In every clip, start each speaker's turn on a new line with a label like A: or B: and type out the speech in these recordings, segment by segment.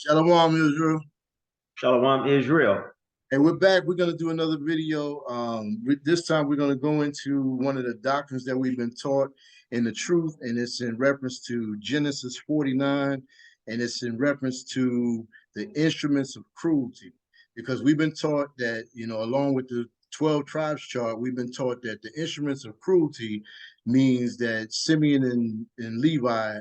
A: Shalom, Israel.
B: Shalom Israel.
A: And we're back. We're going to do another video. This time, we're going to go into one of the doctrines that we've been taught in the truth, and it's in reference to Genesis 49, and it's in reference to the instruments of cruelty. Because we've been taught that, along with the 12 tribes chart, we've been taught that the instruments of cruelty means that Simeon and Levi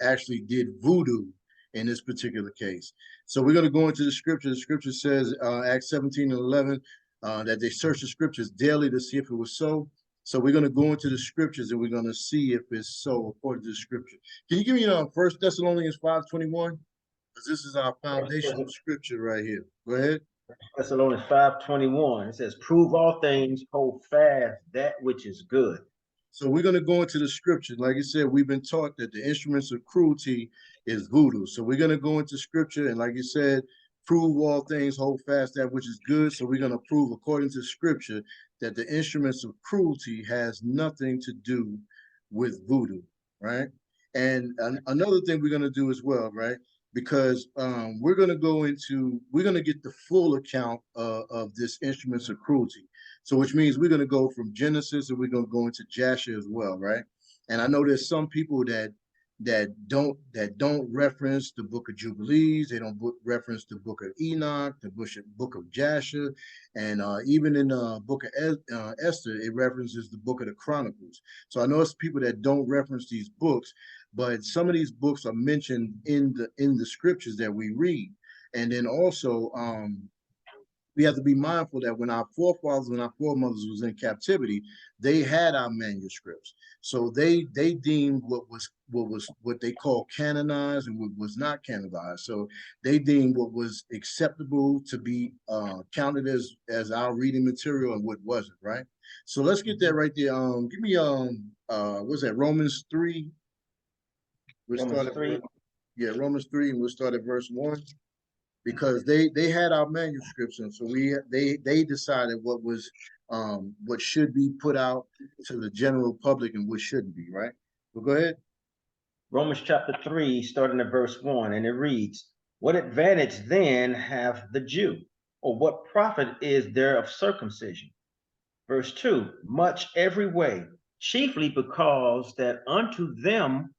A: actually did voodoo in this particular case. So we're going to go into the scripture. The scripture says, Acts 17 and 11, that they searched the scriptures daily to see if it was so. So we're going to go into the scriptures and we're going to see if it's so according to the scripture. Can you give me 1 Thessalonians 5:21? Because this is our foundational scripture right here. Go ahead.
B: Thessalonians 5:21. It says, prove all things, hold fast that which is good.
A: So we're going to go into the scripture. Like I said, we've been taught that the instruments of cruelty is voodoo. So we're going to go into scripture. And like you said, prove all things, hold fast that which is good. So we're going to prove according to scripture that the instruments of cruelty has nothing to do with voodoo, right? And another thing we're going to do as well, right? Because we're going to get the full account of this instruments of cruelty. So which means we're going to go from Genesis and we're going to go into Jasher as well, right? And I know there's some people that don't reference the book of Jubilees, they don't reference the book of Enoch, the book of Jasher, and even in the book of Esther, it references the book of the Chronicles. So I know it's people that don't reference these books, but some of these books are mentioned in the scriptures that we read. And then also we have to be mindful that when our forefathers and our foremothers was in captivity, they had our manuscripts. So they deemed what they call canonized and what was not canonized. So they deemed what was acceptable to be counted as our reading material and what wasn't, right? So let's get that right there. Give me what's that, Romans 3? We'll
B: Romans
A: start
B: 3.
A: Romans 3, and we'll start at verse 1. Because they had our manuscripts, and so they decided what should be put out to the general public and what shouldn't be, right? Well, go ahead.
B: Romans chapter 3, starting at verse 1, and it reads, what advantage then have the Jew, or what profit is there of circumcision? Verse 2, much every way, chiefly because that unto them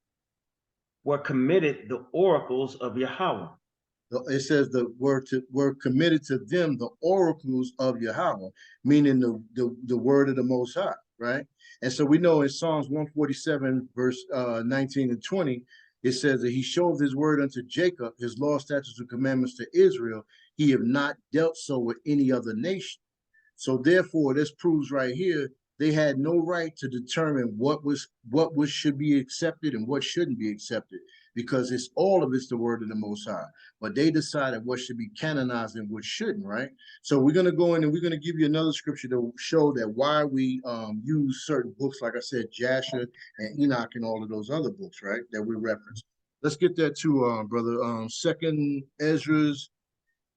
B: were committed the oracles of Yahweh.
A: It says were committed to them the oracles of Yahweh, meaning the word of the Most High, right? And so we know in Psalms 147, verse 19 and 20, it says that he showed his word unto Jacob, his law, statutes, and commandments to Israel. He have not dealt so with any other nation. So therefore, this proves right here they had no right to determine what should be accepted and what shouldn't be accepted, because it's all of it's the word of the Most High. But they decided what should be canonized and what shouldn't, right? So we're going to go in and we're going to give you another scripture to show that why we use certain books, like I said, Jasher and Enoch and all of those other books, right, that we reference. Let's get that too, brother. Second Ezra's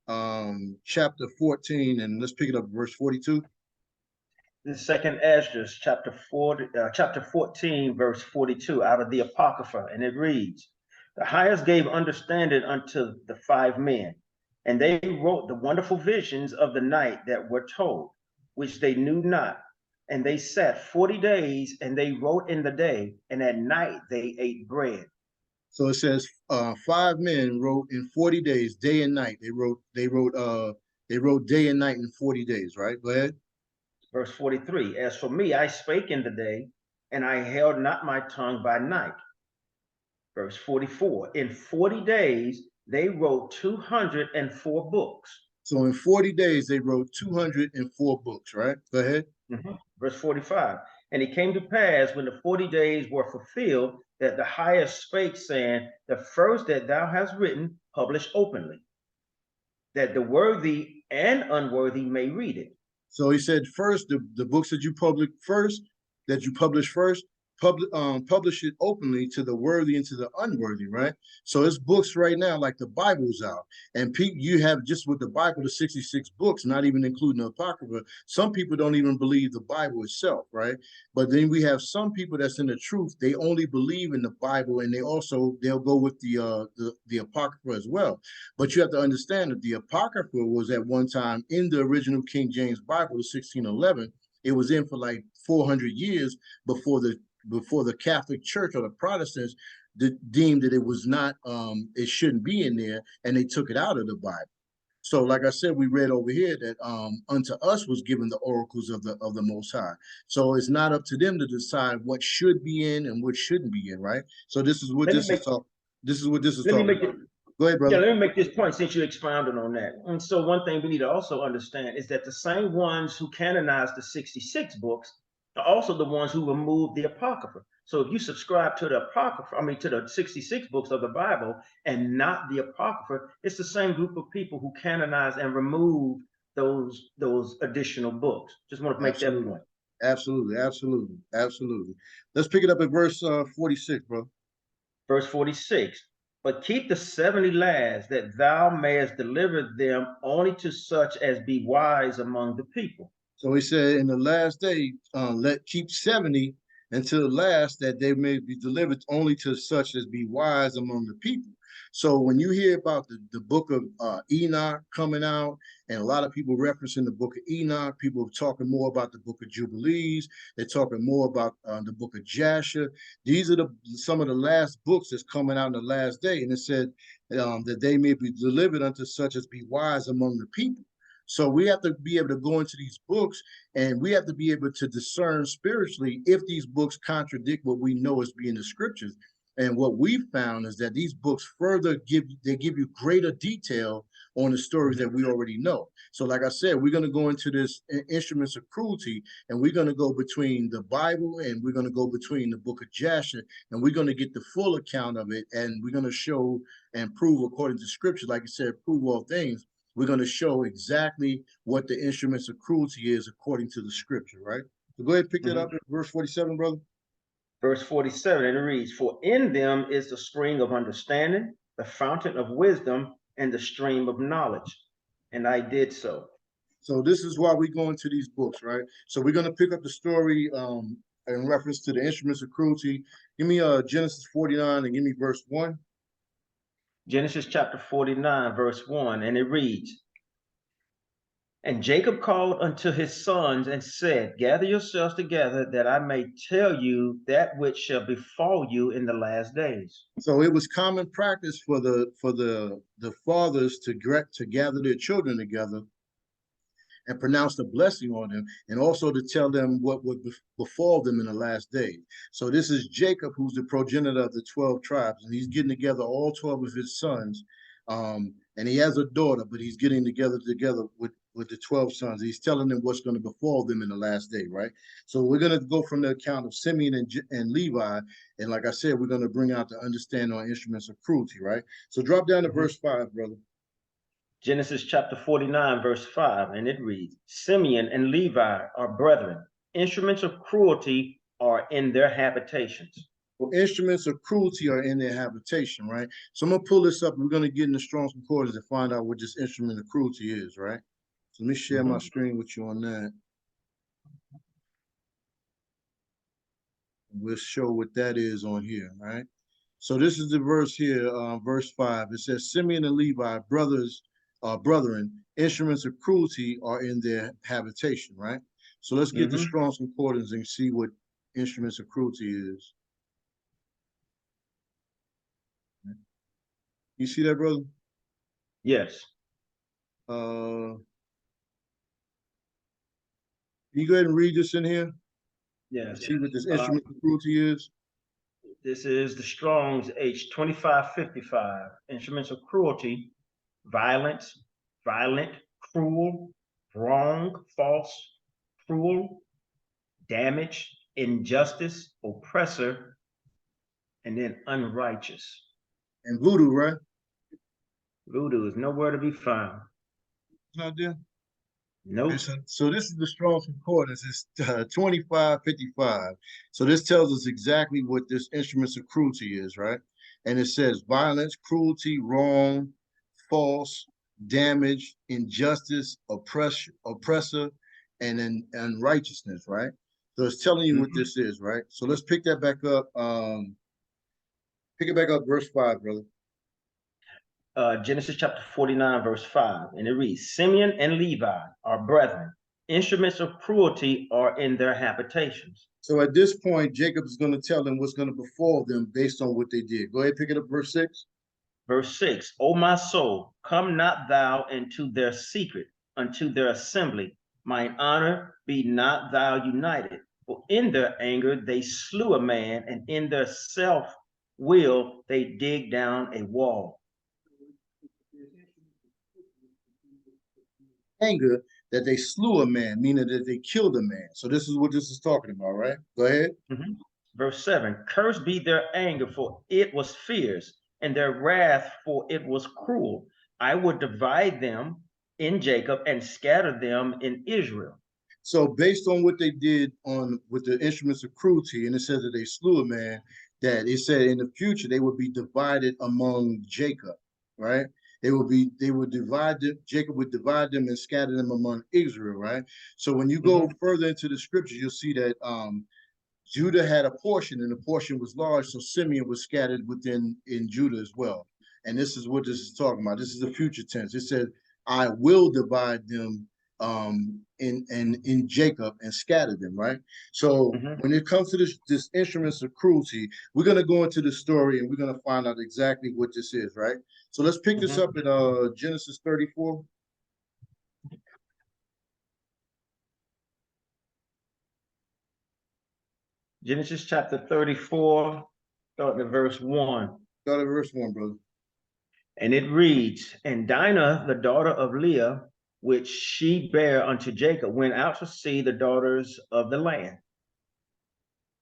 A: chapter 14, and let's pick it up verse 42.
B: The second Ezra, chapter 14, verse 42, out of the Apocrypha, and it reads, the highest gave understanding unto the 5 men, and they wrote the wonderful visions of the night that were told, which they knew not. And they sat 40 days, and they wrote in the day, and at night they ate bread.
A: So it says 5 men wrote in 40 days, day and night. They wrote day and night in 40 days, right? Go ahead.
B: Verse 43, as for me, I spake in the day, and I held not my tongue by night. Verse 44, in 40 days, they wrote 204 books.
A: So in 40 days, they wrote 204 books, right? Go ahead.
B: Verse 45, and it came to pass when the 40 days were fulfilled that the highest spake, saying, the first that thou hast written, publish openly, that the worthy and unworthy may read it.
A: So he said, first, the books that you publish first, publish it openly to the worthy and to the unworthy, right? So it's books right now, like the Bible's out, and you have just with the Bible, the 66 books, not even including the Apocrypha. Some people don't even believe the Bible itself, right? But then we have some people that's in the truth. They only believe in the Bible, and they'll go with the Apocrypha as well. But you have to understand that the Apocrypha was at one time in the original King James Bible, the 1611. It was in for like 400 years before the Catholic Church or the Protestants deemed that it was not, it shouldn't be in there, and they took it out of the Bible. So, like I said, we read over here that unto us was given the oracles of the Most High. So it's not up to them to decide what should be in and what shouldn't be in, right? So this is what this is talking. This is what this is talking about. Go ahead, brother.
B: Yeah, let me make this point since you expounded on that. And so one thing we need to also understand is that the same ones who canonized the 66 books are also the ones who removed the Apocrypha. So if you subscribe to the Apocrypha, to the 66 books of the Bible and not the Apocrypha, it's the same group of people who canonized and removed those additional books. Just want to make that point.
A: Absolutely, absolutely, absolutely. Let's pick it up at verse 46, bro.
B: Verse 46. But keep the 70 lads, that thou mayest deliver them only to such as be wise among the people.
A: So he said, in the last day, keep 70 until the last, that they may be delivered only to such as be wise among the people. So when you hear about the book of Enoch coming out, and a lot of people referencing the book of Enoch, people are talking more about the book of Jubilees, they're talking more about the book of Jasher. These are some of the last books that's coming out in the last day. And it said that they may be delivered unto such as be wise among the people. So we have to be able to go into these books, and we have to be able to discern spiritually if these books contradict what we know as being the scriptures. And what we've found is that these books further give you greater detail on the stories that we already know. So like I said, we're going to go into this instruments of cruelty, and we're going to go between the Bible, and we're going to go between the book of Jasher, and we're going to get the full account of it, and we're going to show and prove according to scripture, like I said, prove all things. We're going to show exactly what the instruments of cruelty is according to the scripture, right? So go ahead and pick that up at verse 47, brother.
B: Verse 47, and it reads, for in them is the spring of understanding, the fountain of wisdom, and the stream of knowledge. And I did so.
A: So this is why we go into these books, right? So we're going to pick up the story in reference to the instruments of cruelty. Give me Genesis 49 and give me verse 1.
B: Genesis chapter 49, verse 1, and it reads, and Jacob called unto his sons and said, gather yourselves together, that I may tell you that which shall befall you in the last days.
A: So it was common practice for the fathers to gather their children together and pronounce the blessing on them, and also to tell them what would befall them in the last days. So this is Jacob, who's the progenitor of the 12 tribes, and he's getting together all 12 of his sons. And he has a daughter, but he's getting together with the 12 sons. He's telling them what's going to befall them in the last day, right? So we're going to go from the account of Simeon and Levi, and like I said, we're going to bring out the understanding on instruments of cruelty, right? So drop down to verse 5, brother.
B: Genesis chapter 49, verse 5, and it reads, Simeon and Levi are brethren. Instruments of cruelty are in their habitations.
A: Well, instruments of cruelty are in their habitation, right? So I'm going to pull this up. We're going to get in the Strong's Concordance and find out what this instrument of cruelty is, right? So let me share my screen with you on that. We'll show what that is on here, right? So this is the verse here, verse 5. It says, Simeon and Levi, brethren, instruments of cruelty are in their habitation, right? So let's get the Strong's Concordance and see what instruments of cruelty is. You see that, brother?
B: Yes.
A: Can you go ahead and read this in here?
B: Yes.
A: See what this instrument of cruelty is?
B: This is the Strong's H2555. Instruments of cruelty: violence, violent, cruel, wrong, false, cruel, damage, injustice, oppressor, and then unrighteous.
A: And voodoo, right?
B: Voodoo is nowhere to be found.
A: It's not there?
B: Nope.
A: So this is the Strong's Concordance. It's 2555. So this tells us exactly what this instruments of cruelty is, right? And it says violence, cruelty, wrong, false, damage, injustice, oppressor, and unrighteousness, right? So it's telling you what
B: Mhm.
A: this is, right? So let's pick that back up. Pick it back up, verse 5, brother.
B: Genesis chapter 49, verse 5, and it reads, Simeon and Levi are brethren. Instruments of cruelty are in their habitations.
A: So at this point, Jacob is going to tell them what's going to befall them based on what they did. Go ahead, pick it up, verse 6.
B: Verse 6, O my soul, come not thou into their secret, unto their assembly. Mine honor be not thou united. For in their anger they slew a man, and in their self will they dig down a wall.
A: Anger that they slew a man, meaning that they killed a man. So this is what this is talking about, right? Go ahead.
B: Mhm. Verse 7, cursed be their anger, for it was fierce, and their wrath, for it was cruel. I would divide them in Jacob and scatter them in Israel.
A: So based on what they did on with the instruments of cruelty, and it says that they slew a man, that it said in the future they would be divided among Jacob, right? They would divide them, Jacob would divide them and scatter them among Israel, right? So when you go
B: Mhm.
A: further into the scripture, you'll see that Judah had a portion, and the portion was large, so Simeon was scattered within in Judah as well. And this is what this is talking about. This is the future tense. It said, "I will divide them in Jacob and scatter them." Right. So
B: Mhm.
A: when it comes to this instruments of cruelty, we're gonna go into the story and we're gonna find out exactly what this is. Right. So let's pick this
B: Mhm.
A: up in Genesis 34.
B: Genesis chapter 34, starting at verse 1.
A: Start at verse 1, brother.
B: And it reads, And Dinah, the daughter of Leah, which she bare unto Jacob, went out to see the daughters of the land.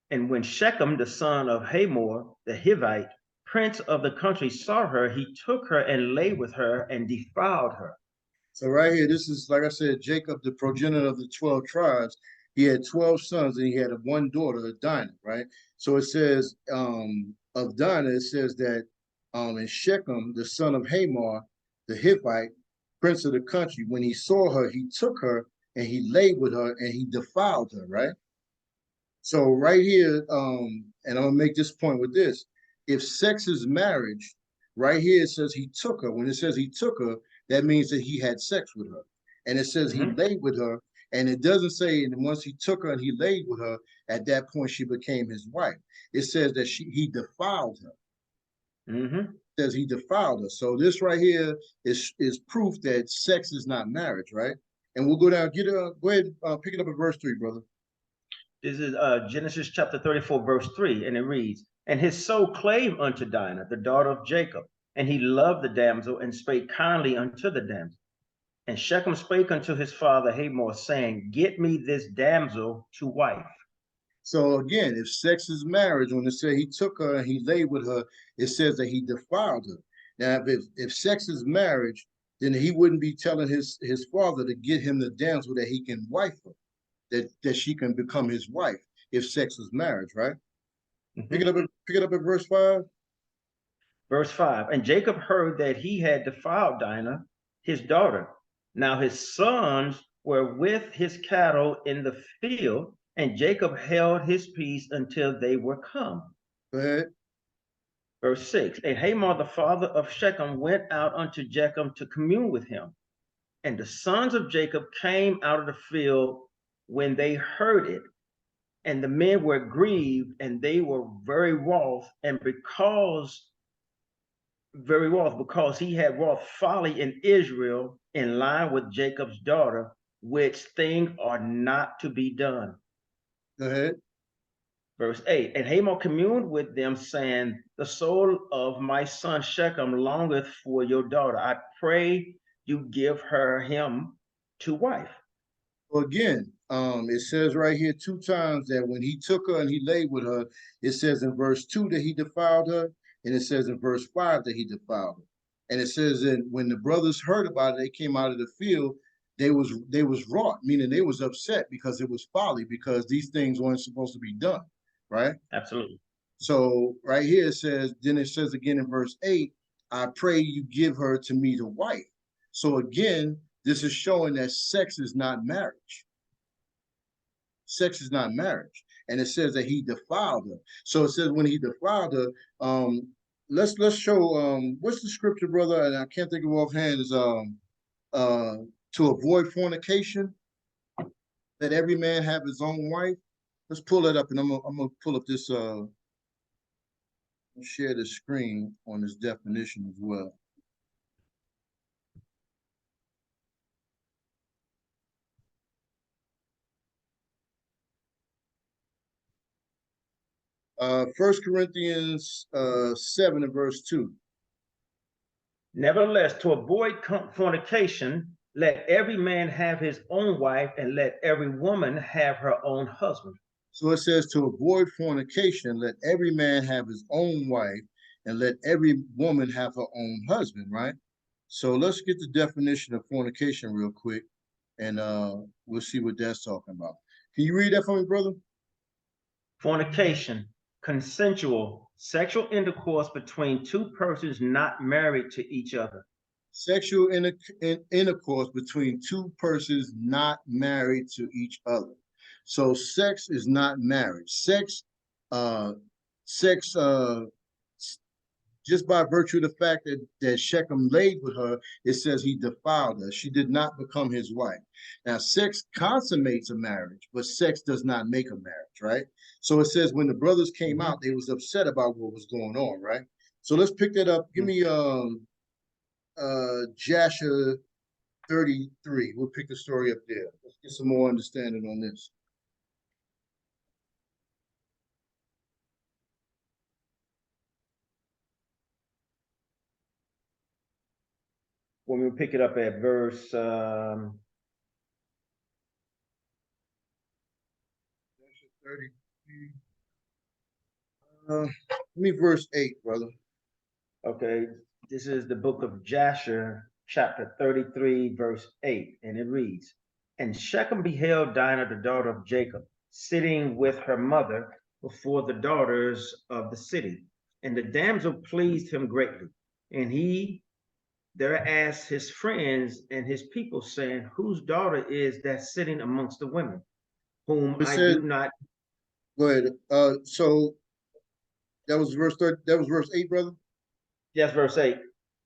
B: And when Shechem, the son of Hamor, the Hivite, prince of the country, saw her, he took her and lay with her and defiled her.
A: So right here, this is like I said, Jacob, the progenitor of the 12 tribes. He had 12 sons and he had one daughter, Dinah, right? So it says of Dinah, it says that in Shechem, the son of Hamor, the Hivite, prince of the country, when he saw her, he took her and he lay with her and he defiled her, right? So right here, and I'm gonna make this point with this: if sex is marriage, right here it says he took her. When it says he took her, that means that he had sex with her, and it says he
B: Mhm.
A: laid with her, and it doesn't say. And once he took her and he laid with her, at that point she became his wife. It says that he defiled her.
B: Mhm.
A: It says he defiled her. So this right here is proof that sex is not marriage, right? And we'll go down. Go ahead, pick it up at verse 3, brother.
B: This is Genesis chapter 34, verse 3, and it reads, And his soul clave unto Dinah, the daughter of Jacob, and he loved the damsel and spake kindly unto the damsel. And Shechem spake unto his father Hamor, saying, Get me this damsel to wife.
A: So again, if sex is marriage, when it says he took her and he lay with her, it says that he defiled her. Now, if sex is marriage, then he wouldn't be telling his father to get him the damsel that he can wife her, that she can become his wife. If sex is marriage, right?
B: Mhm.
A: Pick it up at verse 5.
B: Verse 5, And Jacob heard that he had defiled Dinah, his daughter. Now his sons were with his cattle in the field, and Jacob held his peace until they were come.
A: Go ahead.
B: Verse 6, And Hamor, the father of Shechem, went out unto Jacob to commune with him. And the sons of Jacob came out of the field when they heard it. And the men were grieved, and they were very wroth, and because he had wrought folly in Israel in line with Jacob's daughter, which things are not to be done.
A: Go ahead.
B: Verse 8, And Hamor communed with them, saying, The soul of my son Shechem longeth for your daughter. I pray you give her him to wife.
A: Well, again, it says right here two times that when he took her and he lay with her, it says in verse 2 that he defiled her, and it says in verse 5 that he defiled her. And it says that when the brothers heard about it, they came out of the field. they was wrought, meaning they was upset because it was folly, because these things weren't supposed to be done, right?
B: Absolutely.
A: So right here it says, then it says again in verse 8, I pray you give her to me to wife. So again, this is showing that sex is not marriage. Sex is not marriage. And it says that he defiled her. So it says when he defiled her, let's show what's the scripture, brother? And I can't think of offhand, is uh to avoid fornication, let every man have his own wife. Let's pull that up, and I'm gonna pull up this share the screen on this definition as well. First Corinthians 7 and verse 2.
B: Nevertheless, to avoid fornication, let every man have his own wife, and let every woman have her own husband.
A: So it says to avoid fornication, let every man have his own wife, and let every woman have her own husband, right? So let's get the definition of fornication real quick, and we'll see what that's talking about. Can you read that for me, brother?
B: Fornication, consensual sexual intercourse between two persons not married to each other.
A: Sexual intercourse between two persons not married to each other. So sex is not marriage. Sex, uh, sex, just by virtue of the fact that Shechem laid with her, it says he defiled her. She did not become his wife. Now, sex consummates a marriage, but sex does not make a marriage, right? So it says when the brothers came out, they was upset about what was going on, right? So let's pick that up. Give me Jasher 33. We'll pick the story up there. Let's get some more understanding on this.
B: When we pick it up at verse
A: 33. Give me verse 8, brother.
B: Okay, this is the book of Jasher, chapter 33, verse 8, and it reads, And Shechem beheld Dinah, the daughter of Jacob, sitting with her mother before the daughters of the city. And the damsel pleased him greatly. And he there asked his friends and his people, saying, Whose daughter is that sitting amongst the women, whom
A: It
B: I
A: said,
B: do not?
A: go ahead. So that was verse 30, that was verse 8, brother.
B: Yes, verse 8.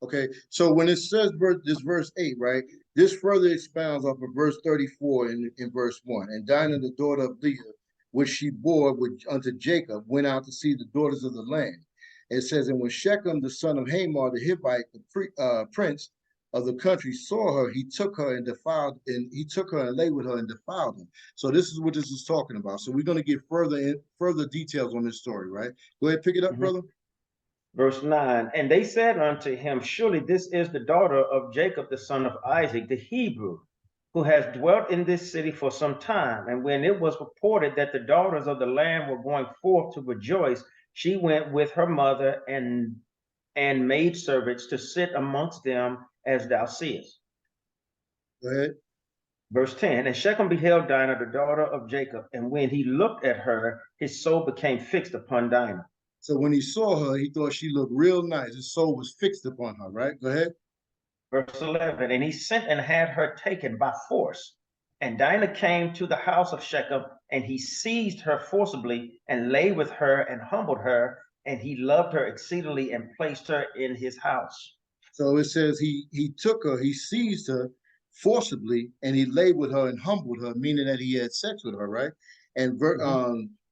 A: Okay, so when it says this verse 8, right, this further expounds off of verse 34 in verse 1. And Dinah, the daughter of Leah, which she bore unto Jacob, went out to see the daughters of the land. It says, and when Shechem, the son of Hamor, the Hivite, the prince of the country, saw her, he took her and defiled, and he took her and lay with her and defiled her. So this is what this is talking about. So we're going to get further details on this story, right? Go ahead, pick it up, brother.
B: Verse 9, and they said unto him, Surely this is the daughter of Jacob, the son of Isaac, the Hebrew, who has dwelt in this city for some time. And when it was reported that the daughters of the land were going forth to rejoice, she went with her mother and maidservants to sit amongst them, as thou seest.
A: Go ahead.
B: Verse 10, and Shechem beheld Dinah, the daughter of Jacob, and when he looked at her, his soul became fixed upon Dinah.
A: So when he saw her, he thought she looked real nice. His soul was fixed upon her, right? Go ahead.
B: Verse 11, and he sent and had her taken by force. And Dinah came to the house of Shechem, and he seized her forcibly and lay with her and humbled her, and he loved her exceedingly and placed her in his house.
A: So it says he took her, he seized her forcibly, and he lay with her and humbled her, meaning that he had sex with her, right? And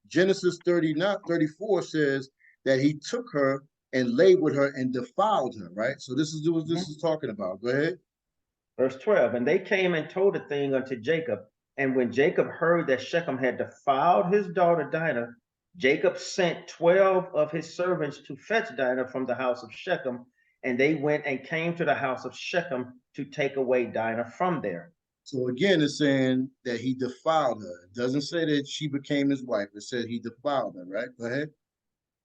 A: Genesis 34 says that he took her and lay with her and defiled her, right? So this is what this is talking about. Go ahead.
B: Verse 12, and they came and told the thing unto Jacob. And when Jacob heard that Shechem had defiled his daughter Dinah, Jacob sent 12 of his servants to fetch Dinah from the house of Shechem. And they went and came to the house of Shechem to take away Dinah from there.
A: So again, it's saying that he defiled her. It doesn't say that she became his wife. It said he defiled her, right? Go ahead.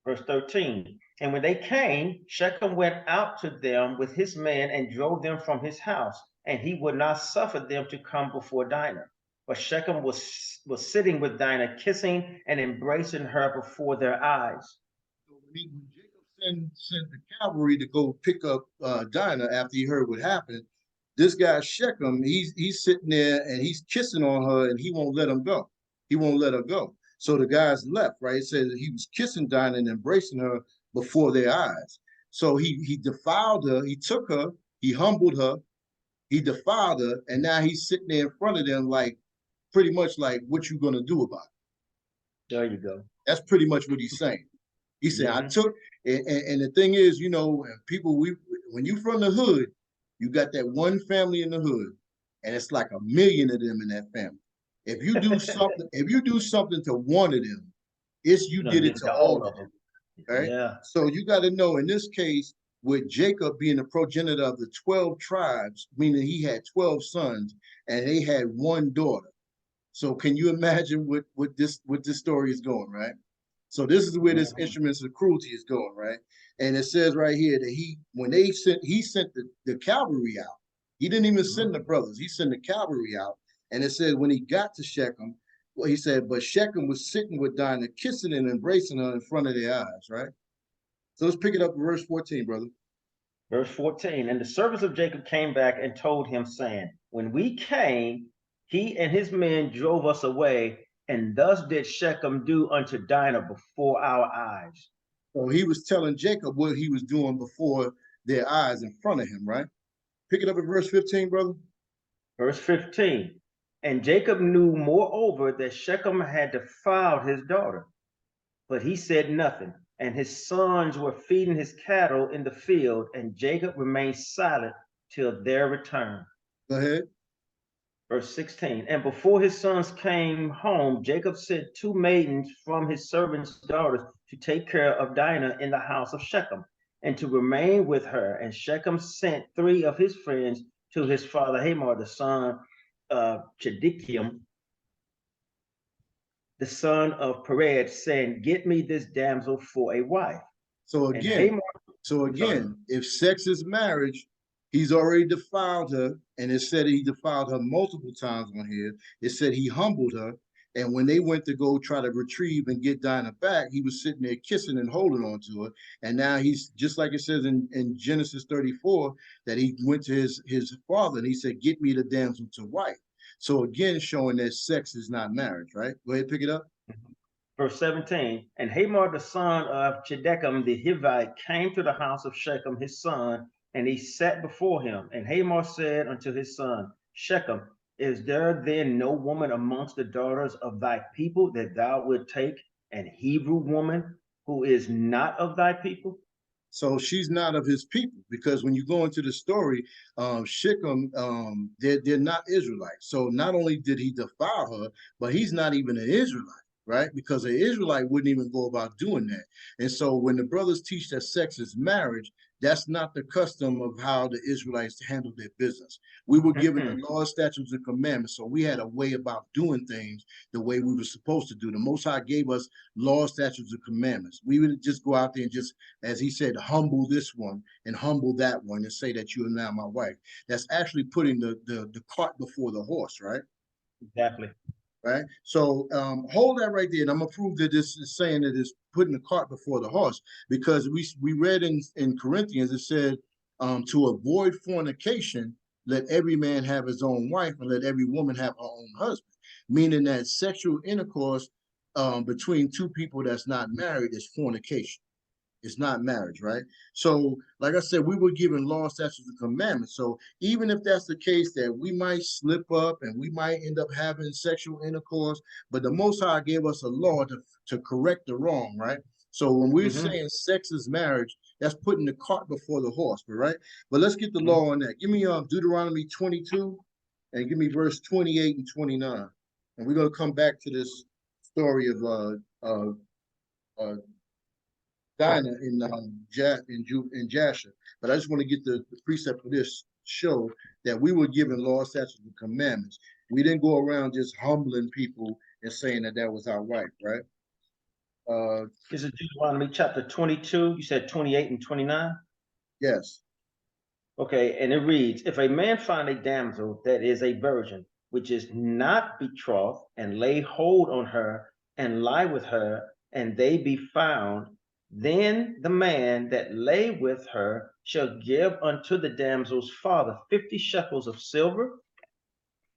B: Verse 13, and when they came, Shechem went out to them with his men and drove them from his house. and he would not suffer them to come before Dinah. But Shechem was sitting with Dinah, kissing and embracing her before their eyes.
A: So when Jacob sent the cavalry to go pick up Dinah after he heard what happened, this guy Shechem, he's sitting there and he's kissing on her and he won't let him go. He won't let her go. So the guys left, right? It says he was kissing Dinah and embracing her before their eyes. So he defiled her, he took her, he humbled her, he defiled her, and now he's sitting there in front of them like pretty much like, what you gonna do about it?
B: There you go.
A: That's pretty much what he's saying. He said, I took, and the thing is, you know, people, when you from the hood, you got that one family in the hood, and it's like a million of them in that family. If you do something, if you do something to one of them, it's you did it to all of them. Right?
B: Yeah.
A: So you got to know in this case, with Jacob being the progenitor of the 12 tribes, meaning he had 12 sons and they had one daughter. So can you imagine what this story is going, right? So this is where this instruments of cruelty is going, right? And it says right here that he sent the cavalry out. He didn't even send the brothers. He sent the cavalry out. And it says when he got to Shechem, well, he said, but Shechem was sitting with Dinah, kissing and embracing her in front of their eyes, right? So let's pick it up in verse 14, brother.
B: Verse 14, and the servants of Jacob came back and told him, saying, when we came, he and his men drove us away, and thus did Shechem do unto Dinah before our eyes.
A: So he was telling Jacob what he was doing before their eyes in front of him, right? Pick it up in verse 15, brother.
B: Verse 15, and Jacob knew moreover that Shechem had defiled his daughter, but he said nothing. And his sons were feeding his cattle in the field, and Jacob remained silent till their return.
A: Go ahead.
B: Verse 16, and before his sons came home, Jacob sent two maidens from his servants' daughters to take care of Dinah in the house of Shechem, and to remain with her. And Shechem sent three of his friends to his father Hamor, the son of Chedikim, the son of Pered, saying, get me this damsel for a wife.
A: So again, if sex is marriage, he's already defiled her, and it said he defiled her multiple times on here. It said he humbled her, and when they went to go try to retrieve and get Dinah back, he was sitting there kissing and holding on to her. And now he's, just like it says in Genesis 34, that he went to his father and he said, get me the damsel to wife. So again, showing that sex is not marriage, right? Go ahead, pick it up.
B: Verse 17, and Hamor, the son of Chedikim, the Hivite, came to the house of Shechem, his son, and he sat before him. And Hamor said unto his son, Shechem, is there then no woman amongst the daughters of thy people that thou wilt take an Hebrew woman who is not of thy people?
A: So she's not of his people, because when you go into the story, Shechem, they're not Israelites. So not only did he defile her, but he's not even an Israelite, right? Because an Israelite wouldn't even go about doing that. And so when the brothers teach that sex is marriage, that's not the custom of how the Israelites handle their business. We were given the law, statutes, and commandments, so we had a way about doing things the way we were supposed to do. The Most High gave us law, statutes, and commandments. We would just go out there and just, as he said, humble this one and humble that one and say that you are now my wife. That's actually putting the cart before the horse, right?
B: Exactly.
A: Right. So hold that right there. And I'm gonna prove that this is saying that it's putting the cart before the horse, because we read in Corinthians, it said to avoid fornication, let every man have his own wife and let every woman have her own husband, meaning that sexual intercourse between two people that's not married is fornication. It's not marriage, right? So, like I said, we were given law, statutes, and commandments. So even if that's the case, that we might slip up and we might end up having sexual intercourse, but the Most High gave us a law to correct the wrong, right? So when we're saying sex is marriage, that's putting the cart before the horse, right? But let's get the law on that. Give me Deuteronomy 22 and give me verse 28 and 29. And we're going to come back to this story of Dinah in Jasher. But I just want to get the precept for this show that we were given law, statutes, and commandments. We didn't go around just humbling people and saying that was our wife, right?
B: This is Deuteronomy chapter 22. You said 28 and 29?
A: Yes.
B: Okay, and it reads, if a man find a damsel that is a virgin, which is not betrothed, and lay hold on her, and lie with her, and they be found, then the man that lay with her shall give unto the damsel's father 50 shekels of silver,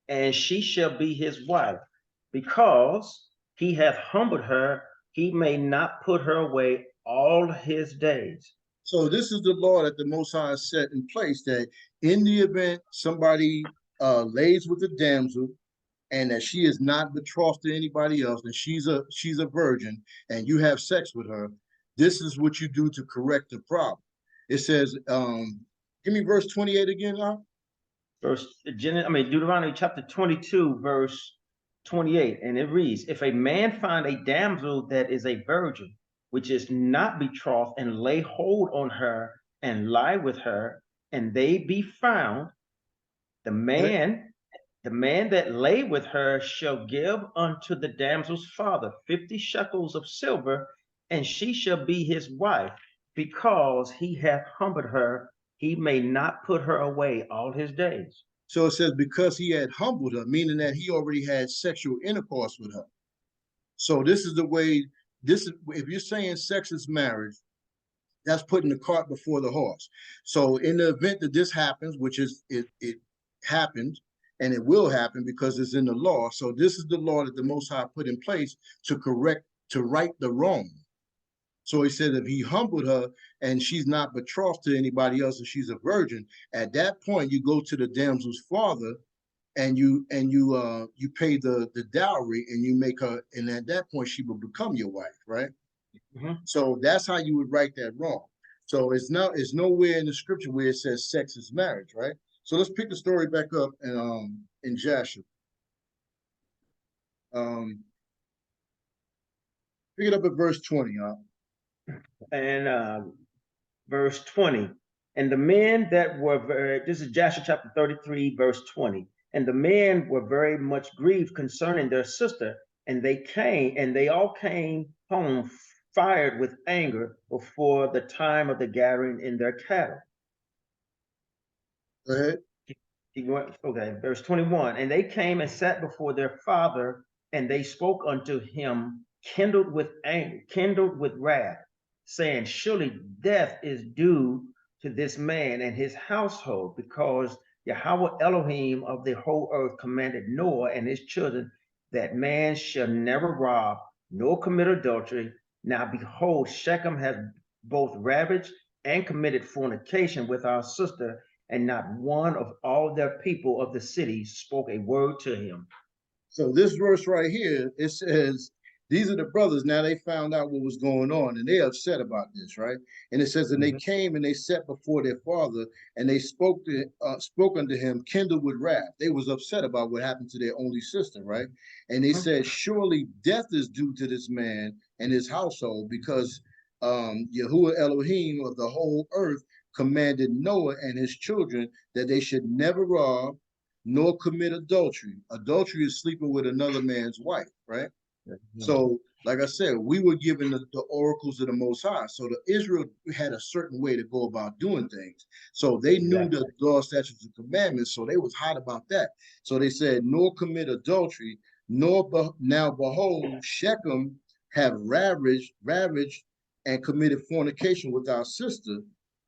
B: and she shall be his wife. Because he hath humbled her, he may not put her away all his days.
A: So this is the law that the Most High set in place, that in the event somebody lays with a damsel and that she is not betrothed to anybody else, and she's a virgin, and you have sex with her, this is what you do to correct the problem. It says, give me verse 28 again, huh?
B: Deuteronomy chapter 22, verse 28, and it reads, if a man find a damsel that is a virgin, which is not betrothed, and lay hold on her, and lie with her, and they be found, the man that lay with her shall give unto the damsel's father 50 shekels of silver, and she shall be his wife. Because he hath humbled her, he may not put her away all his days.
A: So it says, because he had humbled her, meaning that he already had sexual intercourse with her. So this is the way, this is, if you're saying sex is marriage, that's putting the cart before the horse. So in the event that this happens, which is it happened, and it will happen because it's in the law. So this is the law that the Most High put in place to right the wrong. So he said, if he humbled her and she's not betrothed to anybody else and she's a virgin, at that point you go to the damsel's father and you pay the dowry and you make her, and at that point she will become your wife, right?
B: Mhm.
A: So that's how you would right that wrong. So it's nowhere in the scripture where it says sex is marriage, right? So let's pick the story back up in Joshua. Pick it up at verse 20, huh?
B: And verse 20, and the men that were this is Joshua chapter 33, verse 20, and the men were very much grieved concerning their sister, and they all came home fired with anger before the time of the gathering in their cattle.
A: Go ahead.
B: Okay, verse 21, and they came and sat before their father, and they spoke unto him, kindled with anger, kindled with wrath, saying, surely death is due to this man and his household, because Yahweh Elohim of the whole earth commanded Noah and his children that man shall never rob nor commit adultery. Now behold, Shechem has both ravaged and committed fornication with our sister, and not one of all their people of the city spoke a word to him.
A: So this verse right here, it says, these are the brothers. Now they found out what was going on and they're upset about this, right? And it says, and they came and they sat before their father and they spoke unto him, kindled with wrath. They was upset about what happened to their only sister, right? And they said, surely death is due to this man and his household, because Yahuwah Elohim of the whole earth commanded Noah and his children that they should never rob nor commit adultery. Adultery is sleeping with another man's wife, right? So, like I said, we were given the oracles of the Most High. So the Israel had a certain way to go about doing things. So they knew the law, statutes, and commandments. So they was hot about that. So they said, nor commit adultery, now behold, Shechem have ravaged and committed fornication with our sister,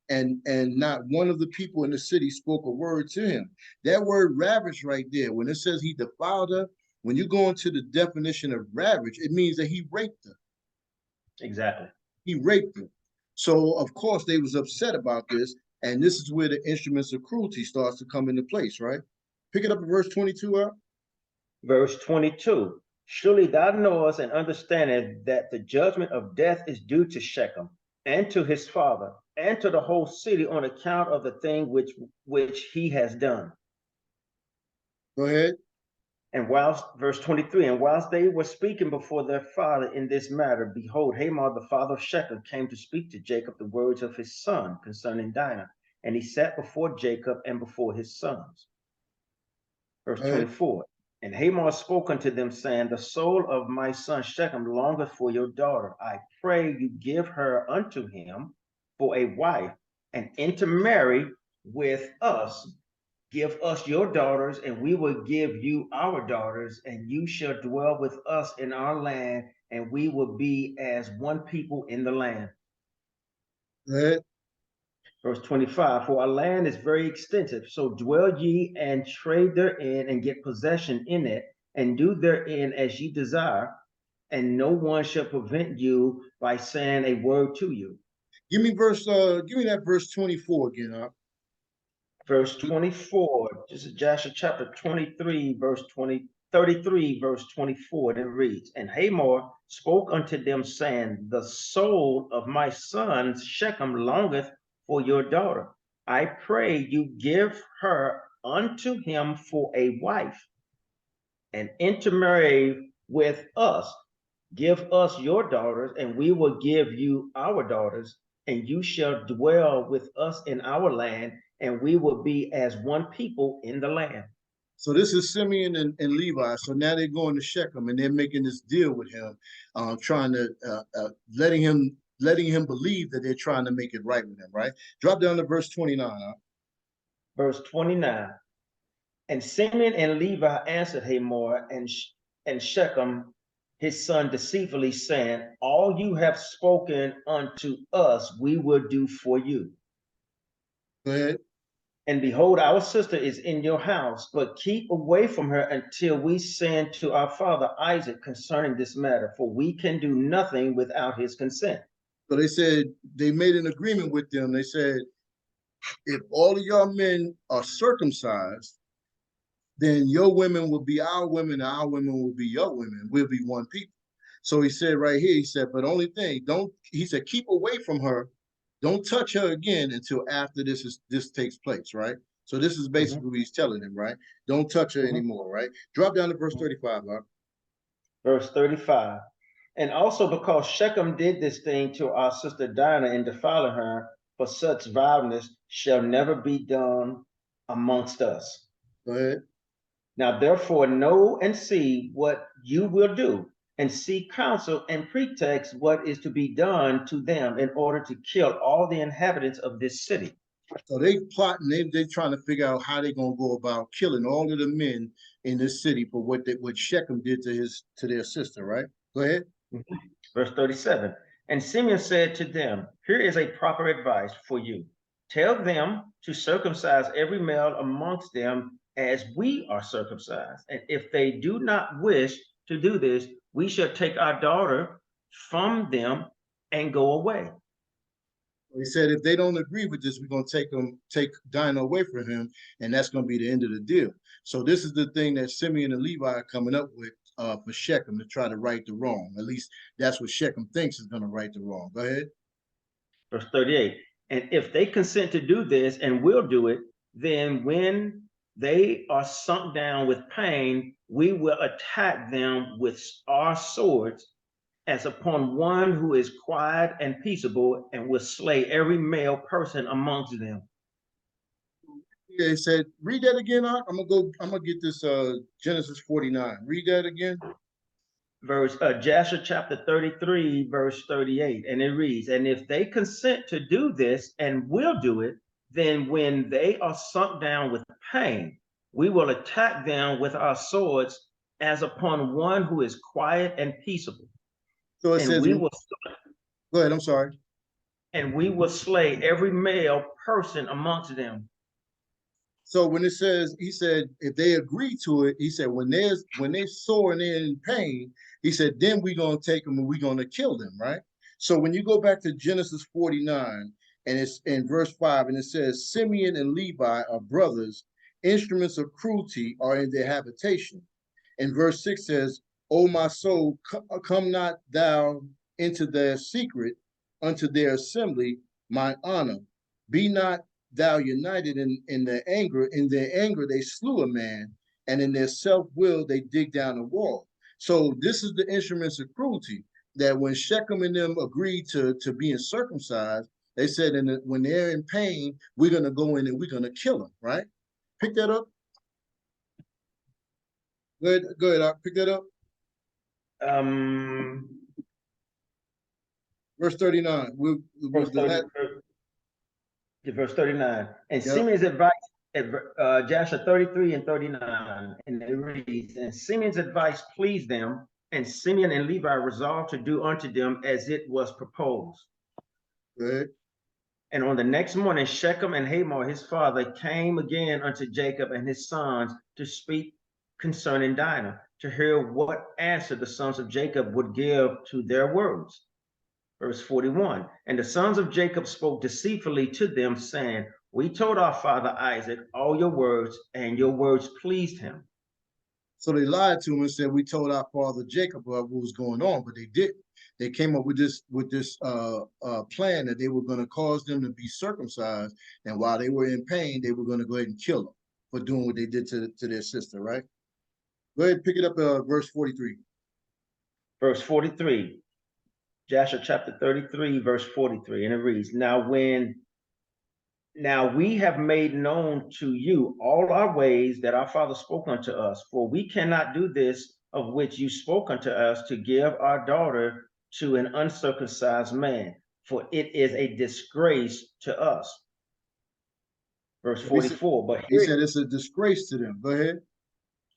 A: and not one of the people in the city spoke a word to him. That word ravage right there, when it says he defiled her, when you go into the definition of ravage, it means that he raped her.
B: Exactly.
A: He raped her. So of course they was upset about this, and this is where the instruments of cruelty starts to come into place, right? Pick it up at verse 22 up.
B: Verse 22, surely thou knowest and understandest that the judgment of death is due to Shechem and to his father and to the whole city on account of the thing which he has done.
A: Go ahead.
B: And whilst, verse 23, and whilst they were speaking before their father in this matter, behold, Hamor, the father of Shechem, came to speak to Jacob the words of his son concerning Dinah. And he sat before Jacob and before his sons. Verse 24, and Hamor spoke unto them, saying, the soul of my son Shechem longeth for your daughter. I pray you give her unto him for a wife, and intermarry with us. Give us your daughters, and we will give you our daughters, and you shall dwell with us in our land, and we will be as one people in the land.
A: Right?
B: Verse 25, for our land is very extensive, so dwell ye and trade therein, and get possession in it, and do therein as ye desire, and no one shall prevent you by saying a word to you.
A: Give me that verse 24 again, huh?
B: Verse 24, this is Joshua chapter 23, verse 33, verse 24, and it reads, and Hamor spoke unto them, saying, the soul of my son Shechem longeth for your daughter. I pray you give her unto him for a wife, and intermarry with us. Give us your daughters, and we will give you our daughters, and you shall dwell with us in our land, and we will be as one people in the land.
A: So this is Simeon and Levi. So now they're going to Shechem and they're making this deal with him, trying to letting him believe that they're trying to make it right with him. Right? Drop down to verse 29. Huh?
B: Verse 29. And Simeon and Levi answered Hamor and Shechem his son deceitfully, saying, all you have spoken unto us we will do for you.
A: Go ahead.
B: And behold, our sister is in your house, but keep away from her until we send to our father Isaac concerning this matter, for we can do nothing without his consent.
A: So they said they made an agreement with them. They said, if all of y'all men are circumcised, then your women will be our women, and our women will be your women. We'll be one people. So he said right here, he said, but only thing, he said, keep away from her. Don't touch her again until after this takes place, right? So this is basically what he's telling him, right? Don't touch her anymore, right? Drop down to verse 35, huh?
B: Verse 35. And also because Shechem did this thing to our sister Dinah in defiling her, for such vileness shall never be done amongst us.
A: Go ahead.
B: Now therefore know and see what you will do, and seek counsel and pretext what is to be done to them in order to kill all the inhabitants of this city.
A: So they plotting, they trying to figure out how they're gonna go about killing all of the men in this city for what Shechem did to their sister, right? Go ahead.
B: Verse 37. And Simeon said to them, here is a proper advice for you. Tell them to circumcise every male amongst them as we are circumcised. And if they do not wish to do this, we shall take our daughter from them and go away.
A: He said, if they don't agree with this, we're going to take Dinah away from him, and that's going to be the end of the deal. So this is the thing that Simeon and Levi are coming up with for Shechem to try to right the wrong. At least that's what Shechem thinks is going to right the wrong. Go ahead.
B: Verse 38. And if they consent to do this and will do it, then when they are sunk down with pain, we will attack them with our swords as upon one who is quiet and peaceable, and will slay every male person amongst them.
A: Yeah, he said, read that again. I'm gonna get this Genesis 49. Read that again.
B: Verse Joshua chapter 33, verse 38, and it reads, and if they consent to do this and will do it, then when they are sunk down with pain, we will attack them with our swords as upon one who is quiet and peaceable.
A: So it says,
B: go
A: ahead, I'm sorry.
B: And we will slay every male person amongst them.
A: So when it says, he said, if they agree to it, he said, when they're sore and they're in pain, he said, then we're going to take them and we're going to kill them, right? So when you go back to Genesis 49, and it's in verse 5, and it says, Simeon and Levi are brothers, instruments of cruelty are in their habitation. And verse 6 says, O my soul, come not thou into their secret, unto their assembly, my honor. Be not thou united in their anger. In their anger, they slew a man, and in their self-will, they dig down a wall. So this is the instruments of cruelty, that when Shechem and them agreed to being circumcised, they said, when they're in pain, we're going to go in and we're going to kill them, right? Pick that up. Go ahead, pick that up. Verse 39.
B: verse 39. And
A: Yep.
B: Simeon's advice, Jasher 33 and 39, and it reads, and Simeon's advice pleased them, and Simeon and Levi resolved to do unto them as it was proposed.
A: Good.
B: And on the next morning, Shechem and Hamor, his father, came again unto Jacob and his sons to speak concerning Dinah, to hear what answer the sons of Jacob would give to their words. Verse 41, and the sons of Jacob spoke deceitfully to them, saying, we told our father Isaac all your words, and your words pleased him.
A: So they lied to him and said, we told our father Jacob what was going on, but they didn't. They came up with this plan that they were going to cause them to be circumcised, and while they were in pain, they were going to go ahead and kill them for doing what they did to their sister, right? Go ahead and pick it up, verse 43.
B: Verse 43, Jasher chapter 33, verse 43, and it reads, now we have made known to you all our ways that our father spoke unto us, for we cannot do this of which you spoke unto us, to give our daughter to an uncircumcised man, for it is a disgrace to us. Verse 44, but
A: he said it's a disgrace to them. Go ahead.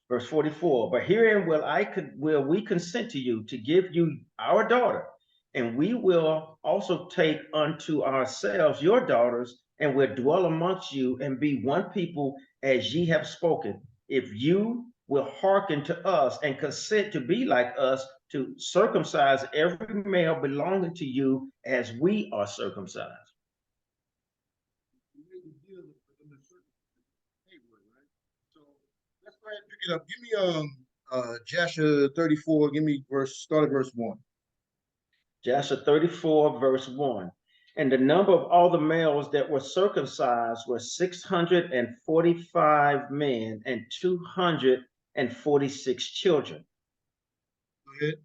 B: Verse 44, but herein will we consent to you to give you our daughter, and we will also take unto ourselves your daughters, and will dwell amongst you and be one people as ye have spoken. If you will hearken to us and consent to be like us, to circumcise every male belonging to you as we are circumcised.
A: So let's go ahead and pick it up. Give me Jasher 34. Give me start at verse 1.
B: Jasher 34, verse 1. And the number of all the males that were circumcised were 645 men and 246 children.
A: Go ahead.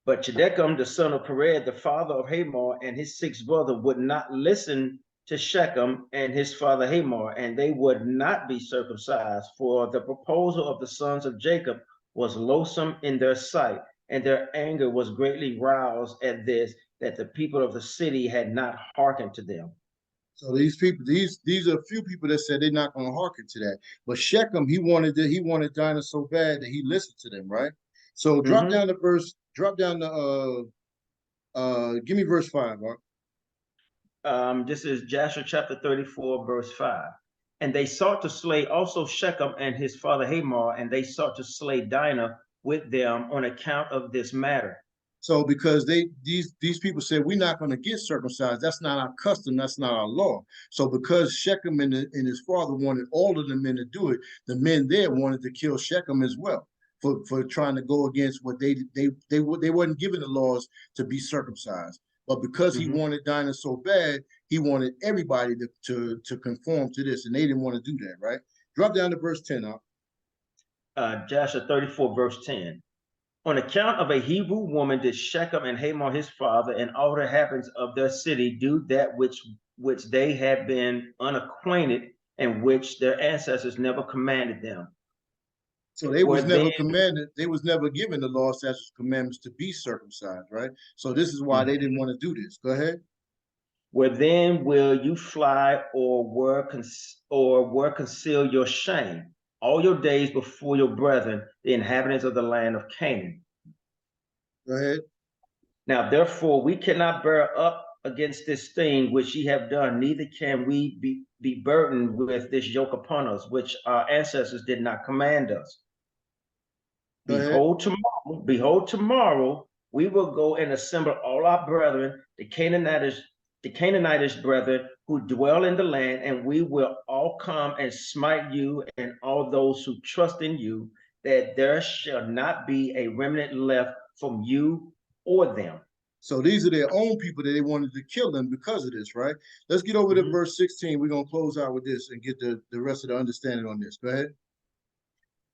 B: But Chedecum, the son of Pered, the father of Hamor, and his sixth brother would not listen to Shechem and his father Hamor, and they would not be circumcised, for the proposal of the sons of Jacob was loathsome in their sight, and their anger was greatly roused at this, that the people of the city had not hearkened to them.
A: So these people, these are a few people that said they're not going to hearken to that. But Shechem, he wanted Dinah so bad that he listened to them, right? So drop down to give me verse 5, Mark.
B: This is Jasher chapter 34, verse 5. And they sought to slay also Shechem and his father Hamor, and they sought to slay Dinah with them on account of this matter.
A: So because these people said, we're not going to get circumcised. That's not our custom. That's not our law. So because Shechem and his father wanted all of the men to do it, the men there wanted to kill Shechem as well for trying to go against what they wasn't given the laws to be circumcised. But because he wanted Dinah so bad, he wanted everybody to conform to this, and they didn't want to do that, right? Drop down to verse 10 up.
B: Jasher 34, verse 10. On account of a Hebrew woman did Shechem and Hamor his father and all the inhabitants of their city do that which they had been unacquainted, and which their ancestors never commanded them.
A: So they was never commanded, they was never given the law, statutes, commandments to be circumcised, right? So this is why they didn't want to do this. Go ahead.
B: Where then will you fly, or where conceal your shame all your days before your brethren, the inhabitants of the land of Canaan?
A: Go ahead.
B: Now therefore we cannot bear up against this thing which ye have done, neither can we be burdened with this yoke upon us, which our ancestors did not command us. Behold, tomorrow we will go and assemble all our brethren, the Canaanitish brethren who dwell in the land, and we will all come and smite you and all those who trust in you, that there shall not be a remnant left from you or them.
A: So these are their own people that they wanted to kill them because of this, right? Let's get over to verse 16. We're going to close out with this and get the rest of the understanding on this. Go ahead.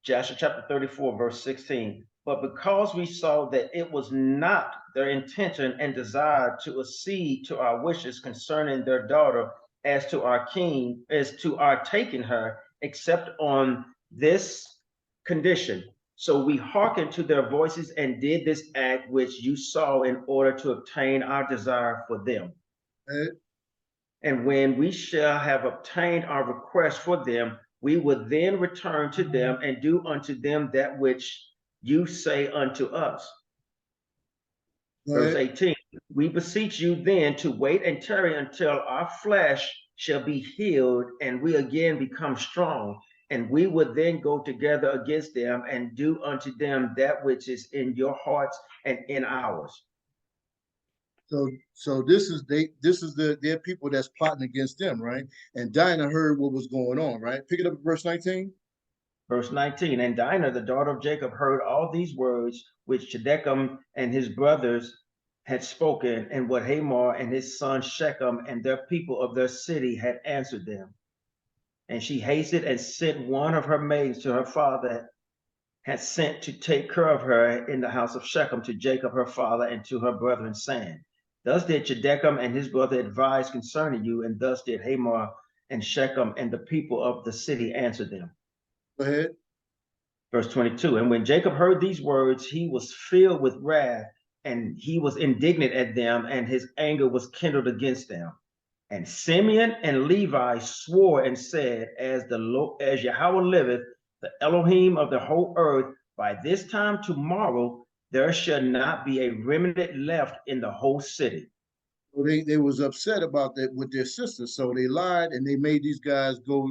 B: Jasher chapter 34, verse 16. But because we saw that it was not their intention and desire to accede to our wishes concerning their daughter as to our taking her, except on this condition. So we hearkened to their voices and did this act which you saw, in order to obtain our desire for them. And when we shall have obtained our request for them, we will then return to them and do unto them that which you say unto us. Verse 18, we beseech you then to wait and tarry until our flesh shall be healed and we again become strong. And we will then go together against them and do unto them that which is in your hearts and in ours.
A: So this is their people that's plotting against them, right? And Dinah heard what was going on, right? Pick it up at verse 19.
B: Verse 19, and Dinah, the daughter of Jacob, heard all these words which Shechem and his brothers had spoken, and what Hamor and his son Shechem and their people of their city had answered them. And she hasted and sent one of her maids to her father, had sent to take care of her in the house of Shechem to Jacob her father and to her brethren, saying, thus did Shechem and his brother advise concerning you, and thus did Hamor and Shechem and the people of the city answer them.
A: Go ahead.
B: Verse 22, and when Jacob heard these words, he was filled with wrath, and he was indignant at them, and his anger was kindled against them. And Simeon and Levi swore and said, as Yahweh liveth, the Elohim of the whole earth, by this time tomorrow there shall not be a remnant left in the whole city.
A: So they was upset about that with their sisters. So they lied and they made these guys go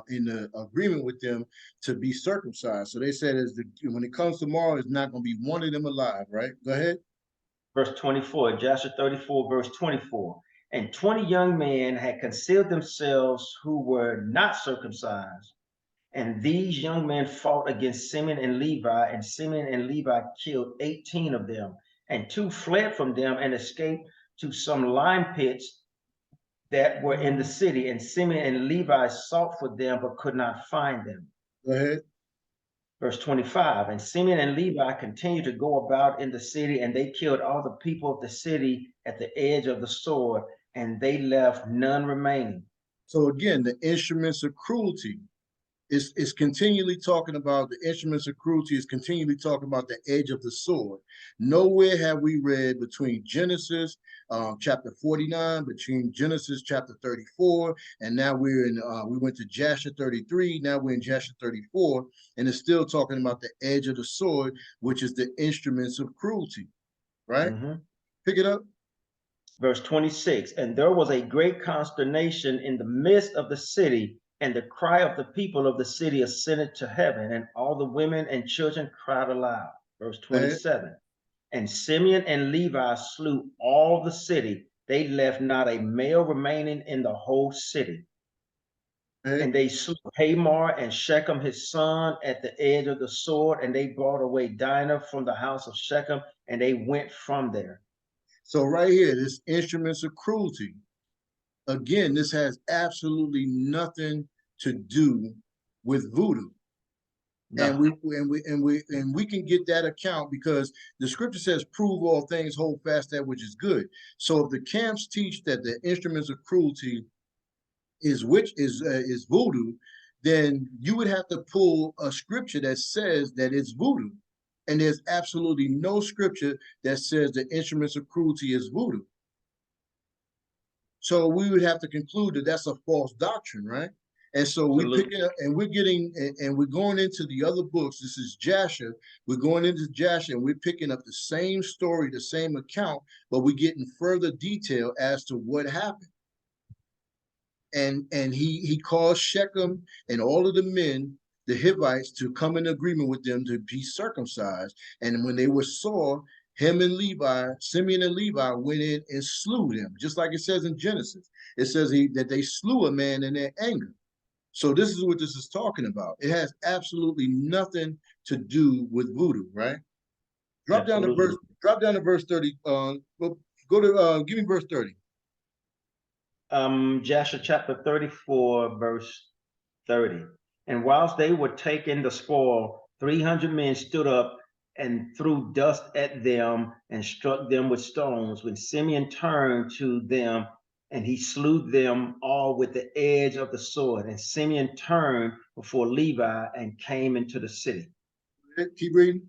A: in the agreement with them to be circumcised. So they said when it comes tomorrow, it's not going to be one of them alive, right? Go ahead.
B: Verse 24, Joshua 34, verse 24. And 20 young men had concealed themselves who were not circumcised. And these young men fought against Simeon and Levi, and Simeon and Levi killed 18 of them. And 2 fled from them and escaped to some lime pits that were in the city. And Simeon and Levi sought for them, but could not find them.
A: Go ahead.
B: Verse 25, and Simeon and Levi continued to go about in the city, and they killed all the people of the city at the edge of the sword, and they left none remaining.
A: So again, the instruments of cruelty is continually talking about the instruments of cruelty, is continually talking about the edge of the sword. Nowhere have we read between Genesis chapter 49, between Genesis chapter 34, and now we're in, we went to Joshua 33, now we're in Joshua 34, and it's still talking about the edge of the sword, which is the instruments of cruelty, right? Pick it up.
B: Verse 26, and there was a great consternation in the midst of the city, and the cry of the people of the city ascended to heaven, and all the women and children cried aloud. Verse 27, and Simeon and Levi slew all the city. They left not a male remaining in the whole city. And they slew Hamor and Shechem his son at the edge of the sword, and they brought away Dinah from the house of Shechem, and they went from there.
A: So right here, this instruments of cruelty. Again, this has absolutely nothing to do with voodoo. No. And we can get that account because the scripture says, prove all things, hold fast that which is good. So if the camps teach that the instruments of cruelty is voodoo, then you would have to pull a scripture that says that it's voodoo. And there's absolutely no scripture that says the instruments of cruelty is voodoo. So we would have to conclude that that's a false doctrine, right? And so we pick it up and we're going into the other books. This is Joshua. We're going into Joshua and we're picking up the same story, the same account, but we're getting further detail as to what happened. And he caused Shechem and all of the men, the Hivites, to come in agreement with them to be circumcised. And when they were saw, him and Levi, Simeon and Levi went in and slew them, just like it says in Genesis. It says that they slew a man in their anger. So this is what this is talking about. It has absolutely nothing to do with voodoo, right? Drop down to verse 30. Go to give me verse 30.
B: Joshua chapter 34, verse 30. And whilst they were taking the spoil, 300 men stood up and threw dust at them and struck them with stones. When Simeon turned to them, and he slew them all with the edge of the sword. And Simeon turned before Levi and came into the city.
A: Keep reading.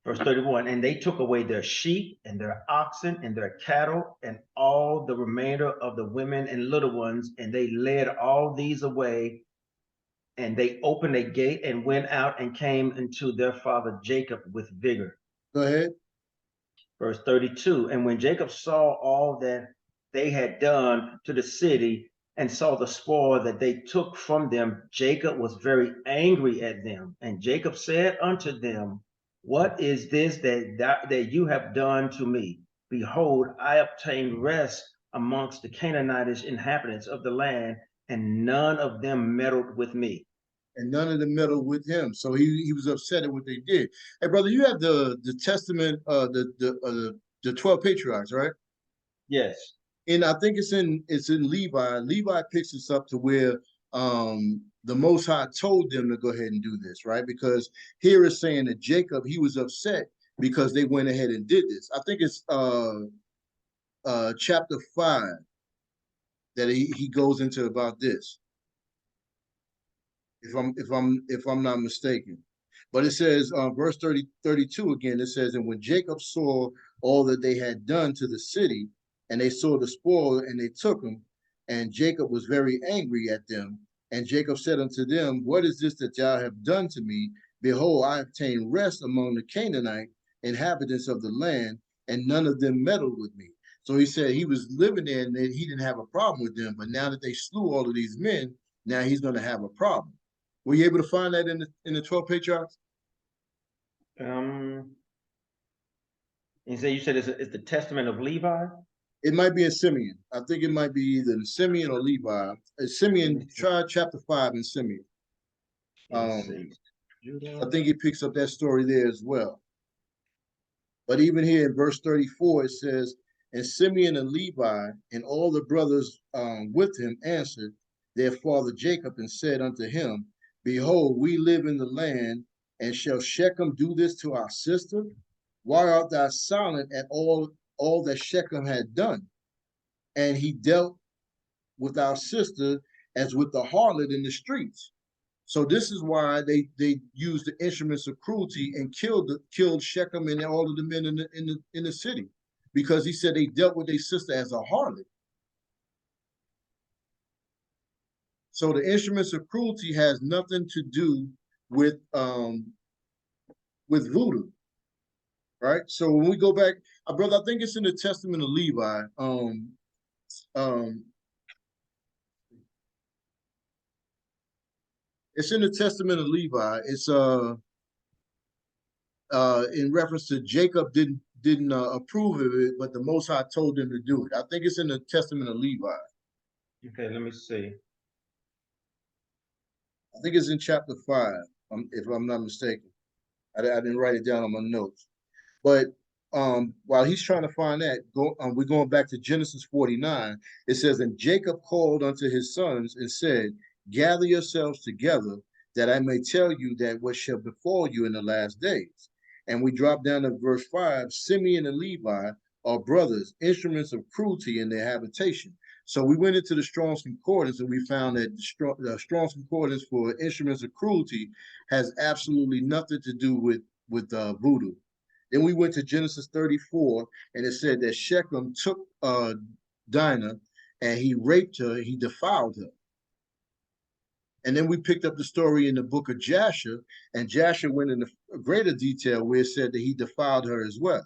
B: Verse 31, and they took away their sheep and their oxen and their cattle and all the remainder of the women and little ones, and they led all these away. And they opened a gate and went out and came into their father Jacob with vigor.
A: Go ahead.
B: Verse 32, and when Jacob saw all that they had done to the city and saw the spoil that they took from them, Jacob was very angry at them. And Jacob said unto them, what is this that you have done to me? Behold, I obtained rest amongst the Canaanitish inhabitants of the land, and none of them meddled with me.
A: And none of them meddled with him. So he was upset at what they did. Hey, brother, you have the testament, the 12 patriarchs, right?
B: Yes.
A: And I think it's in Levi. Levi picks us up to where the Most High told them to go ahead and do this, right? Because here it's saying that Jacob, he was upset because they went ahead and did this. I think it's chapter 5 that he goes into about this. If I'm not mistaken. But it says verse 32 again, it says, and when Jacob saw all that they had done to the city, and they saw the spoil, and they took them, and Jacob was very angry at them. And Jacob said unto them, what is this that y'all have done to me? Behold, I obtained rest among the Canaanite inhabitants of the land, and none of them meddled with me. So he said he was living there and he didn't have a problem with them. But now that they slew all of these men, now he's going to have a problem. Were you able to find that in the 12 patriarchs?
B: You said it's the testament of Levi?
A: It might be in Simeon. I think it might be either in Simeon or Levi. Simeon, try chapter 5 in Simeon. I think he picks up that story there as well. But even here in verse 34, it says, and Simeon and Levi and all the brothers with him answered their father Jacob and said unto him, behold, we live in the land, and shall Shechem do this to our sister? Why art thou silent at all that Shechem had done? And he dealt with our sister as with the harlot in the streets. So this is why they used the instruments of cruelty and killed Shechem and all of the men in the city, because he said they dealt with their sister as a harlot. So the instruments of cruelty has nothing to do with voodoo, right? So when we go back, brother, I think it's in the Testament of Levi. It's in the Testament of Levi. It's in reference to Jacob didn't approve of it, but the Most High told him to do it. I think it's in the Testament of Levi.
B: Okay, let me see.
A: I think it's in chapter 5, if I'm not mistaken. I didn't write it down on my notes. But while he's trying to find that, we're going back to Genesis 49. It says, and Jacob called unto his sons and said, gather yourselves together, that I may tell you that what shall befall you in the last days. And we drop down to verse 5, Simeon and Levi are brothers, instruments of cruelty in their habitation. So we went into the Strong's Concordance and we found that the Strong's Concordance for instruments of cruelty has absolutely nothing to do with voodoo. Then we went to Genesis 34 and it said that Shechem took Dinah and he raped her, he defiled her. And then we picked up the story in the book of Jasher, and Jasher went into greater detail where it said that he defiled her as well.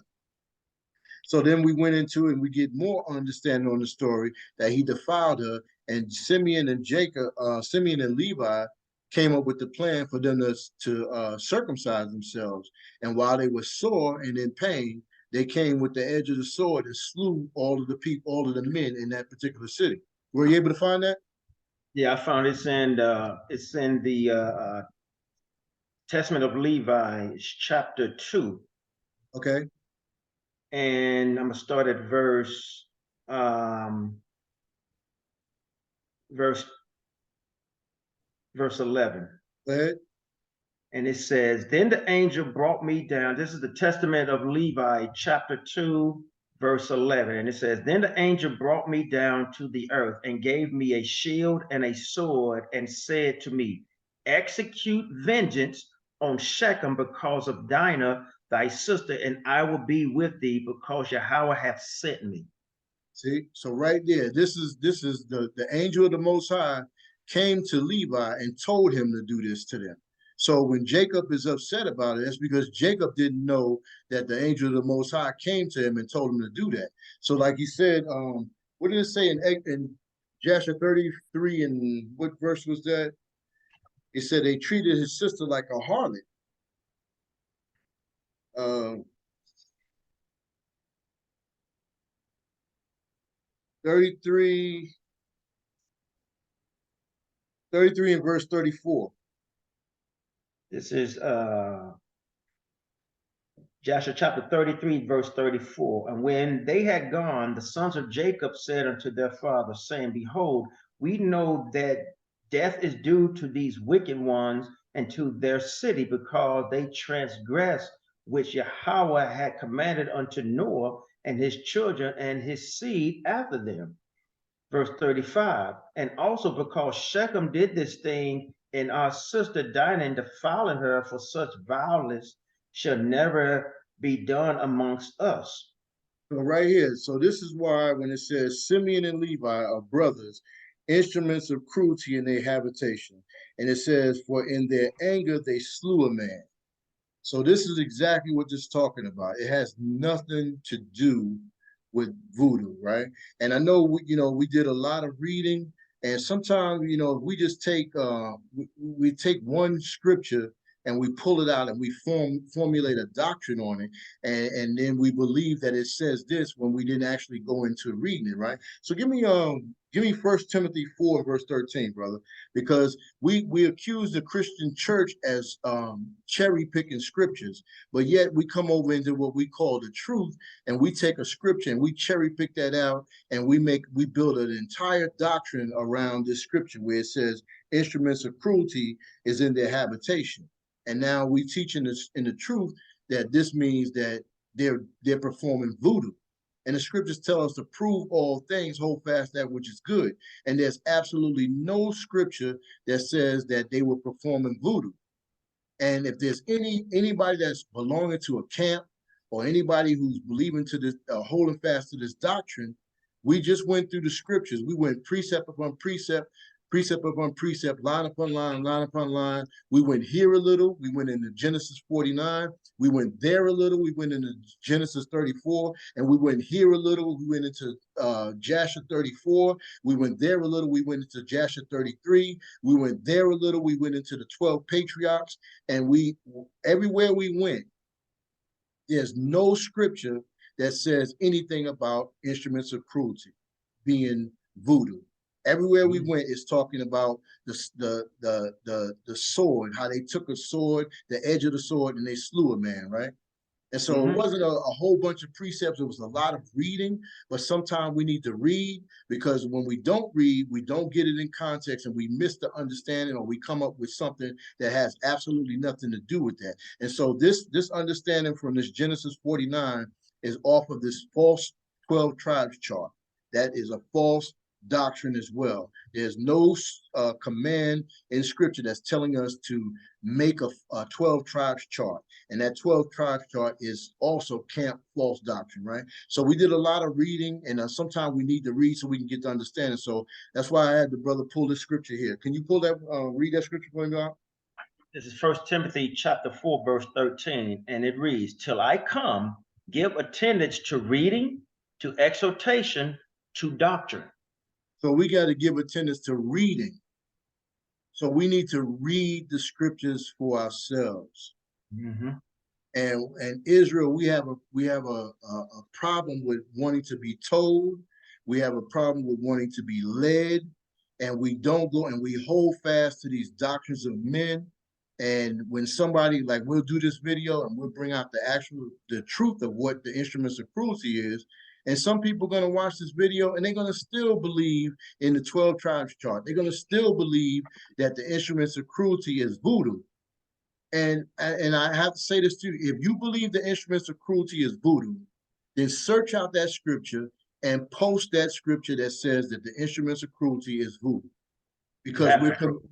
A: So then we went into it and we get more understanding on the story that he defiled her, and Simeon and Levi came up with the plan for them to circumcise themselves. And while they were sore and in pain, they came with the edge of the sword and slew all of the men in that particular city. Were you able to find that?
B: Yeah, I found it's in the Testament of Levi, chapter 2.
A: Okay.
B: And I'm gonna start at verse 11.
A: Go ahead.
B: And it says, then the angel brought me down. This is the Testament of Levi, chapter 2, verse 11. And it says, then the angel brought me down to the earth and gave me a shield and a sword and said to me, execute vengeance on Shechem because of Dinah, thy sister, and I will be with thee, because Yahweh hath sent me.
A: See, so right there, this is the angel of the Most High came to Levi and told him to do this to them. So when Jacob is upset about it, that's because Jacob didn't know that the angel of the Most High came to him and told him to do that. So like he said, what did it say in Jasher 33, and what verse was that? It said they treated his sister like a harlot. Uh, 33, 33 and verse 34.
B: This is Joshua chapter 33, verse 34. And when they had gone, the sons of Jacob said unto their father, saying, Behold, we know that death is due to these wicked ones and to their city, because they transgressed which Yahweh had commanded unto Noah and his children and his seed after them. Verse 35. And also because Shechem did this thing, and our sister Dinah, defiling her, for such violence shall never be done amongst us.
A: So right here, so this is why when it says Simeon and Levi are brothers, instruments of cruelty in their habitation. And it says, for in their anger they slew a man. So this is exactly what this is talking about. It has nothing to do with voodoo, right? And I know we did a lot of reading, and sometimes we just take we take one scripture and we pull it out and we formulate a doctrine on it, and then we believe that it says this when we didn't actually go into reading it, right? So give me 1 Timothy 4 verse 13, brother, because we accuse the Christian church as cherry picking scriptures, but yet we come over into what we call the truth, and we take a scripture and we cherry pick that out, and we build an entire doctrine around this scripture where it says instruments of cruelty is in their habitation. And now we teach in the truth that this means that they're performing voodoo. And the scriptures tell us to prove all things, hold fast that which is good. And there's absolutely no scripture that says that they were performing voodoo. And if there's anybody that's belonging to a camp, or anybody who's believing to this, holding fast to this doctrine, we just went through the scriptures. We went precept upon precept, precept upon precept, line upon line, line upon line. We went here a little. We went into Genesis 49. We went there a little. We went into Genesis 34. And we went here a little. We went into Jasher 34. We went there a little. We went into Jasher 33. We went there a little. We went into the 12 patriarchs. And everywhere we went, there's no scripture that says anything about instruments of cruelty being voodoo. Everywhere we went is talking about the sword, how they took a sword, the edge of the sword, and they slew a man, right? And so it wasn't a whole bunch of precepts. It was a lot of reading, but sometimes we need to read, because when we don't read, we don't get it in context, and we miss the understanding, or we come up with something that has absolutely nothing to do with that. And so this understanding from this Genesis 49 is off of this false 12 tribes chart. That is a false doctrine as well. There's no command in scripture that's telling us to make a 12 tribes chart. And that 12 tribes chart is also camp false doctrine, right? So we did a lot of reading, and sometimes we need to read so we can get the understanding. So that's why I had the brother pull this scripture here. Can you pull that, read that scripture for me, God?
B: This is 1 Timothy chapter 4, verse 13, and it reads, Till I come, give attendance to reading, to exhortation, to doctrine.
A: So we got to give attendance to reading. So we need to read the scriptures for ourselves. And Israel, we have a problem with wanting to be told. We have a problem with wanting to be led, and we don't go and we hold fast to these doctrines of men. And when somebody, like, we'll do this video and we'll bring out the truth of what the instruments of cruelty is. And some people are going to watch this video and they're going to still believe in the 12 tribes chart. They're going to still believe that the instruments of cruelty is voodoo. And I have to say this too: if you believe the instruments of cruelty is voodoo, then search out that scripture and post that scripture that says that the instruments of cruelty is voodoo. Because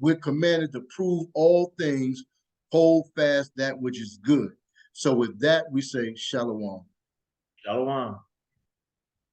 A: we're commanded to prove all things, hold fast that which is good. So with that, we say shalom.
B: Shalom.